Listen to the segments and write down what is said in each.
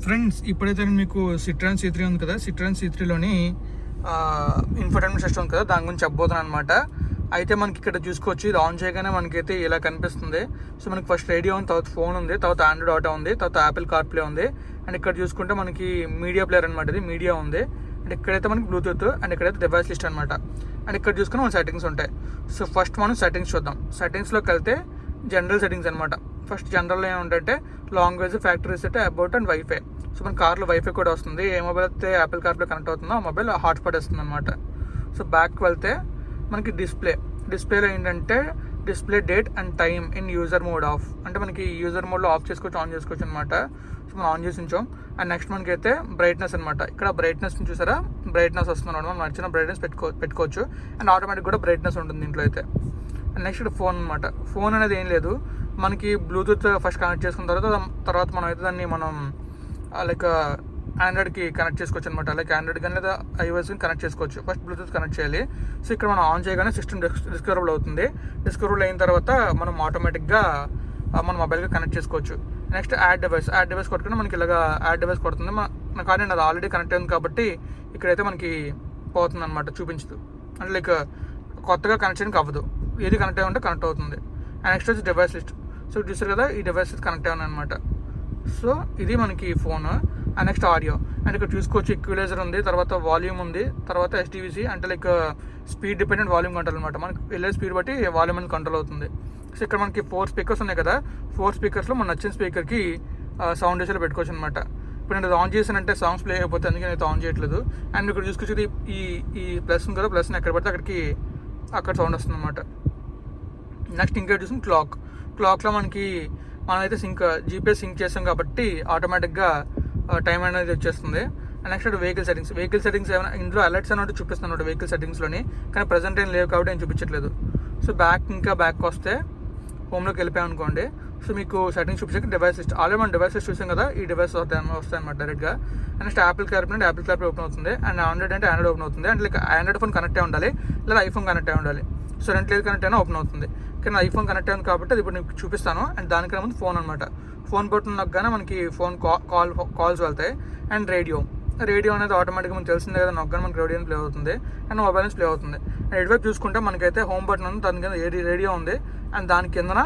Friends, ఇప్పుడైతే నేను మీకు Citroen C3 ఉంది కదా, Citroen C3లోని ఇన్ఫోటైన్మెంట్ సిస్టమ్ ఉంది కదా, దాని గురించి చెప్పబోతున్నాను అనమాట. అయితే మనకి ఇక్కడ చూసుకోవచ్చు, ఇది ఆన్ చేయగానే మనకైతే ఇలా కనిపిస్తుంది. సో మనకి ఫస్ట్ రేడియో ఉంది, తర్వాత ఫోన్ ఉంది, తర్వాత ఆండ్రాయిడ్ ఆటో ఉంది, తర్వాత యాపిల్ కార్ప్లే ఉంది. అండ్ ఇక్కడ చూసుకుంటే మనకి మీడియా ప్లేయర్ అనమాట, ఇది మీడియా ఉంది. అండ్ ఇక్కడైతే మనకి బ్లూటూత్, అండ్ ఇక్కడైతే డివైస్ లిస్ట్ అనమాట. అండ్ ఇక్కడ చూసుకుని మన సెట్టింగ్స్ ఉంటాయి. సో ఫస్ట్ మనం సెట్టింగ్స్ చూద్దాం. సెట్టింగ్స్లోకి వెళ్తే జనరల్ సెట్టింగ్స్ అనమాట. ఫస్ట్ జనరల్లో ఏమంటే language, factory set, about and wifi. So మన కార్లో వైఫై కూడా వస్తుంది. ఏ మొబైల్ అయితే యాపిల్ కార్ప్లే కనెక్ట్ అవుతుందో ఆ మొబైల్ హాట్స్పాట్ వస్తుంది అనమాట. సో బ్యాక్కి వెళ్తే మనకి డిస్ప్లేలో ఏంటంటే display date and time in user mode of, అంటే మనకి యూజర్ మోడ్లో ఆఫ్ చేసుకోవచ్చు, ఆన్ చేసుకోవచ్చు అనమాట. సో మనం ఆన్ చేసి ఉంచాం. అండ్ నెక్స్ట్ మనకి అయితే బ్రైట్నెస్ అనమాట. ఇక్కడ బ్రైట్నెస్ చూసారా, బ్రైట్నెస్ వస్తుంది అనమాట. మనం నచ్చిన బ్రైట్నెస్ పెట్టుకోవచ్చు. అండ్ ఆటోమేటిక్ కూడా బ్రైట్నెస్ ఉంటుంది దీంట్లో అయితే. అండ్ నెక్స్ట్ ఫోన్ అనమాట. ఫోన్ అనేది ఏం లేదు, మనకి బ్లూటూత్ ఫస్ట్ కనెక్ట్ చేసుకున్న తర్వాత మనం అయితే దాన్ని మనం లైక్ ఆండ్రాయిడ్కి కనెక్ట్ చేసుకోవచ్చు అనమాట. లైక్ ఆండ్రాయిడ్ కానీ లేదా ఐఓఎస్కి కనెక్ట్ చేసుకోవచ్చు. ఫస్ట్ బ్లూటూత్ కనెక్ట్ చేయాలి. సో ఇక్కడ మనం ఆన్ చేయగానే సిస్టమ్ డిస్కవరబుల్ అవుతుంది. డిస్కవరబుల్ అయిన తర్వాత మనం ఆటోమేటిక్గా మన మొబైల్కి కనెక్ట్ చేసుకోవచ్చు. నెక్స్ట్ యాడ్ డివైస్ కొట్టుకుని మనకి ఇలాగా యాడ్ డివైస్ కొడుతుంది. కానీ అది ఆల్రెడీ కనెక్ట్ అయింది కాబట్టి ఇక్కడైతే మనకి పోతుంది అనమాట, చూపించదు. అంటే లైక్ కొత్తగా కనెక్ట్ చేయడానికి అవ్వదు, ఏది కనెక్ట్ అయ్యి ఉంటే కనెక్ట్ అవుతుంది. అండ్ నెక్స్ట్ వచ్చి డివైస్ లిస్ట్. సో చూసారు కదా, ఈ డివైస్ లిస్ట్ కనెక్ట్ అయ్యాను అనమాట. సో ఇది మనకి phone. And next audio. And ఇక్కడ చూసుకోవచ్చు, ఈక్వలైజర్ ఉంది, తర్వాత వాల్యూమ్ ఉంది, తర్వాత ఎస్టీవీసీ అంటే like speed dependent volume control అనమాట. మనకి వెళ్ళే స్పీడ్ బట్టి వాల్యూమ్ అనేది కంట్రోల్ అవుతుంది. సో ఇక్కడ మనకి 4 స్పీకర్స్ ఉన్నాయి కదా, 4 స్పీకర్స్లో మన నచ్చిన స్పీకర్కి సౌండ్ వేసేలా పెట్టుకోవచ్చు అనమాట. ఇప్పుడు నేను ఆన్ చేసానంటే సాంగ్స్ ప్లే అయిపోతే, అందుకే నేను ఆన్ చేయట్లేదు. అండ్ ఇక్కడ చూసుకొచ్చి ఈ ప్లస్ ఉంది కదా, ప్లస్ని ఎక్కడ పడితే అక్కడ సౌండ్ వస్తుంది అనమాట. నెక్స్ట్ ఇంకా చూసి క్లాక్లో మనమైతే జీపీఎస్ సింక్ చేసాం కాబట్టి ఆటోమేటిక్గా టైం అనేది వచ్చేస్తుంది. అండ్ నెక్స్ట్ వెహికల్ సెట్టింగ్స్ ఏమైనా ఇందులో అలర్ట్స్ అన్నట్టు చూపిస్తున్నాడు వెహికల్ సెట్టింగ్స్లోని, కానీ ప్రజెంట్ ఏం లేవు కాబట్టి ఏం చూపించట్లేదు. సో బ్యాక్ వస్తే హోమ్లోకి వెళ్ళిపోయాం అనుకోండి. సో మీకు సెట్టింగ్స్ చూపించాక డివైస్ లిస్ట్, ఆల్రెడీ మనం డివైస్ లిస్ట్ చూసాం కదా, ఈ డివైస్ వస్తాయి అనమాట డైరెక్ట్గా. And next Apple CarPlay open అవుతుంది. అండ్ ఆండ్రాయిడ్ ఓపెన్ అవుతుంది. అంటే లైక్ ఆండ్రాయిడ్ ఫోన్ కనెక్ట్ అయి ఉండాలి, లేదా ఐఫోన్ కనెక్ట్ అయి ఉండాలి. సో రెంట్లేదు కనెక్ట్ అయినా ఓపెన్ అవుతుంది. కానీ ఐఫోన్ కనెక్ట్ అయింది కాబట్టి అది ఇప్పుడు నేను చూపిస్తాను. అండ్ దానికన్నా ముందు ఫోన్ అనమాట. ఫోన్ బటన్ నొక్కగానే మనకి ఫోన్ కాల్స్ వెళ్తాయి. అండ్ రేడియో అనేది ఆటోమేటిక్గా మనకు తెలిసిందే కదా, నొక్కగానే మనకి రేడియో ప్లే అవుతుంది, అండ్ మొబైల్ నుంచి ప్లే అవుతుంది. అండ్ ఇటువైపు చూసుకుంటే మనకైతే హోమ్ బటన్ ఉంది, దాని కింద రేడియో ఉంది, అండ్ దాని కిందన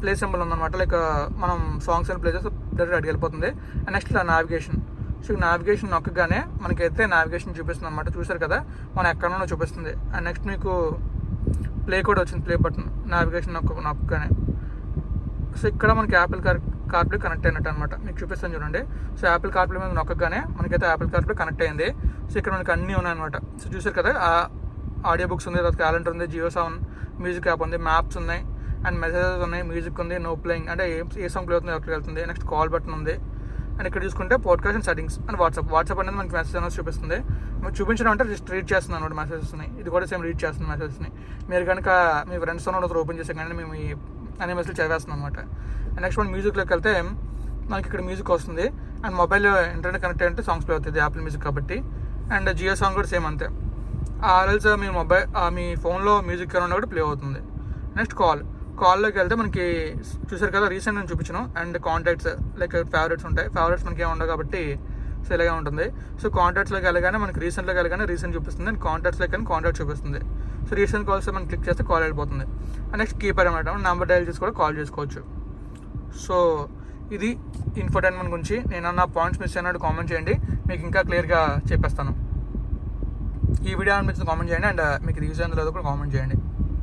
ప్లే సింబల్ ఉందన్నమాట. లైక్ మనం సాంగ్స్ అని ప్లే చేస్తే డైరెక్ట్ అడిగి వెళ్ళిపోతుంది. And next navigation. So navigation నొక్కగానే మనకైతే నావిగేషన్ చూపిస్తుంది అనమాట. చూసారు కదా, మనం ఎక్కడన్నా చూపిస్తుంది. అండ్ నెక్స్ట్ మీకు ప్లే కూడా వచ్చింది, ప్లే బటన్ నావిగేషన్ నొక్కగానే. సో ఇక్కడ మనకి యాపిల్ కార్ప్లే కనెక్ట్ అయినట్టు అనమాట, మీకు చూపిస్తాను చూడండి. సో యాపిల్ కార్ప్లే మీద నొక్కగానే మనకైతే యాపిల్ కార్ప్లే కనెక్ట్ అయింది. సో ఇక్కడ మనకి అన్నీ ఉన్నాయన్నమాట. సో చూసారు కదా, ఆడియో బుక్స్ ఉంది, తర్వాత క్యాలెండర్ ఉంది, జియో సాంగ్ మ్యూజిక్ యాప్ ఉంది, మ్యాప్స్ ఉన్నాయి, అండ్ మెసేజెస్ ఉన్నాయి, మ్యూజిక్ ఉంది, నో ప్లేయింగ్ అంటే ఏ సాంగ్ ప్లే అవుతుంది ఎక్కడికి వెళ్తుంది. నెక్స్ట్ కాల్ బటన్ ఉంది. అండ్ ఇక్కడ చూసుకుంటే podcast and settings. And WhatsApp అనేది మనకి మెసేజ్ అనేది చూపిస్తుంది. మీకు చూపించడం అంటే జస్ట్ రీడ్ చేస్తున్నాను అనమాట మెసేజెస్ని. ఇది కూడా సేమ్ రీడ్ చేస్తుంది మెసేజెస్ని. మీరు కనుక మీ ఫ్రెండ్స్తో ఓపెన్ చేసే కానీ మేము అనే మెసేజ్ చదివేస్తున్నాం అనమాట. అండ్ నెక్స్ట్ మన మ్యూజిక్లోకి వెళ్తే మనకి ఇక్కడ మ్యూజిక్ వస్తుంది. అండ్ మొబైల్ ఇంటర్నెట్ కనెక్ట్ అయ్యంటే సాంగ్స్ ప్లే అవుతుంది, యాపిల్ మ్యూజిక్ కాబట్టి. అండ్ జియో సాంగ్ కూడా సేమ్ అంతే. ఆర్ఎల్స్ మీ ఫోన్లో మ్యూజిక్ ఉన్నా కూడా ప్లే అవుతుంది. నెక్స్ట్ కాల్లోకి వెళ్తే మనకి చూసారు కదా, రీసెంట్ నేను చూపించాను. అండ్ కాంటాక్ట్స్ లైక్ ఫేవరెట్స్ ఉంటాయి. ఫేవరెట్స్ మనకి ఏమి ఉండవు కాబట్టి సో ఇలాగే ఉంటుంది. సో కాంటాక్ట్స్లోకి వెళ్ళగానే మనకి రీసెంట్లోకి వెళ్ళగానే రీసెంట్ చూపిస్తుంది, అండ్ కాంటాక్ట్స్లోకి కానీ కాంటాక్ట్ చూపిస్తుంది. సో రీసెంట్ కాల్స్ మనం క్లిక్ చేస్తే కాల్ వెళ్ళిపోతుంది. అండ్ నెక్స్ట్ కీపర్ అనమాట, నెంబర్ డైల్ చేసి కూడా కాల్ చేసుకోవచ్చు. సో ఇది ఇన్ఫోటైన్మెంట్ గురించి. నేను నా పాయింట్స్ మిస్ అయినట్టు కామెంట్ చేయండి, మీకు ఇంకా క్లియర్గా చెప్పేస్తాను. ఈ వీడియో అనిపించింది కామెంట్ చేయండి, అండ్ మీకు ఇది యూజ్ అయిన తర్వాత కూడా కామెంట్ చేయండి.